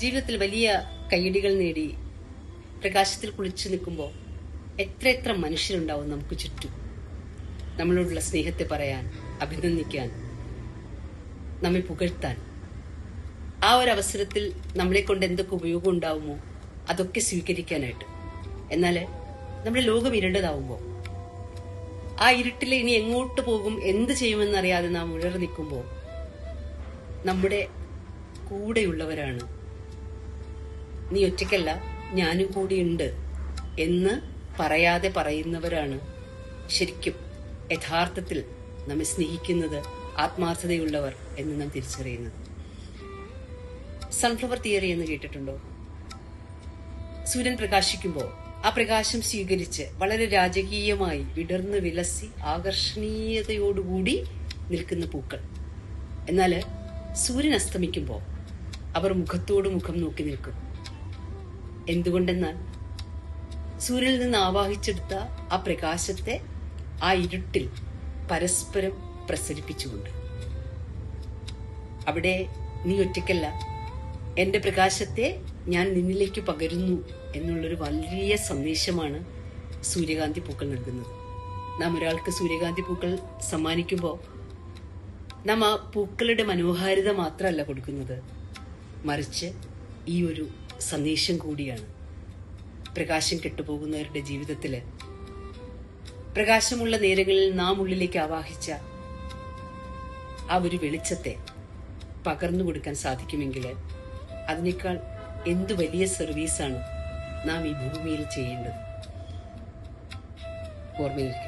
ജീവിതത്തിൽ വലിയ കയ്യടികൾ നേടി പ്രകാശത്തിൽ കുളിച്ചു നിൽക്കുമ്പോൾ എത്ര മനുഷ്യരുണ്ടാവും നമുക്ക് ചുറ്റും, നമ്മളോടുള്ള സ്നേഹത്തെ പറയാൻ, അഭിനന്ദിക്കാൻ, നമ്മെ പുകഴ്ത്താൻ. ആ ഒരു അവസരത്തിൽ നമ്മളെ കൊണ്ട് എന്തൊക്കെ ഉപയോഗം ഉണ്ടാവുമോ അതൊക്കെ സ്വീകരിക്കാനായിട്ട്. എന്നാൽ നമ്മുടെ ലോകം ഇരുണ്ടതാവുമ്പോൾ, ആ ഇരുട്ടിൽ ഇനി എങ്ങോട്ട് പോകും, എന്ത് ചെയ്യുമെന്നറിയാതെ നാം ഉഴറി നിൽക്കുമ്പോൾ നമ്മുടെ കൂടെയുള്ളവരാണ് നീ ഒറ്റയ്ക്കല്ല, ഞാനും കൂടിയുണ്ട് എന്ന് പറയാതെ പറയുന്നവരാണ് ശരിക്കും യഥാർത്ഥത്തിൽ നമ്മെ സ്നേഹിക്കുന്നത്, ആത്മാർത്ഥതയുള്ളവർ എന്ന് നാം തിരിച്ചറിയുന്നത്. സൺഫ്ലവർ തിയറി എന്ന് കേട്ടിട്ടുണ്ടോ? സൂര്യൻ പ്രകാശിക്കുമ്പോൾ ആ പ്രകാശം സ്വീകരിച്ച് വളരെ രാജകീയമായി വിടർന്ന് വിലസി ആകർഷണീയതയോടുകൂടി നിൽക്കുന്ന പൂക്കൾ. എന്നാൽ സൂര്യൻ അസ്തമിക്കുമ്പോൾ അവർ മുഖത്തോട് മുഖം നോക്കി നിൽക്കും. എന്തുകൊണ്ടെന്നാൽ സൂര്യനിൽ നിന്ന് ആവാഹിച്ചെടുത്ത ആ പ്രകാശത്തെ ആ ഇരുട്ടിൽ പരസ്പരം പ്രസരിപ്പിച്ചുകൊണ്ട്. അവിടെ നീ ഒറ്റയ്ക്കല്ല, എന്റെ പ്രകാശത്തെ ഞാൻ നിന്നിലേക്ക് പകരുന്നു എന്നുള്ളൊരു വലിയ സന്ദേശമാണ് സൂര്യകാന്തി പൂക്കൾ നൽകുന്നത്. നാം ഒരാൾക്ക് സൂര്യകാന്തി പൂക്കൾ സമ്മാനിക്കുമ്പോൾ നാം ആ പൂക്കളുടെ മനോഹാരിത മാത്രമല്ല കൊടുക്കുന്നത്, മറിച്ച് ഈ ഒരു സന്ദേശം കൂടിയാണ്. പ്രകാശം കെട്ടുപോകുന്നവരുടെ ജീവിതത്തില് പ്രകാശമുള്ള നേരങ്ങളിൽ നാം ഉള്ളിലേക്ക് ആവാഹിച്ച ആ ഒരു വെളിച്ചത്തെ പകർന്നു കൊടുക്കാൻ സാധിക്കുമെങ്കിൽ അതിനേക്കാൾ എന്തു വലിയ സർവീസാണ് നാം ഈ ഭൂമിയിൽ ചെയ്യേണ്ടത്. ഓർമ്മയിരിക്കും.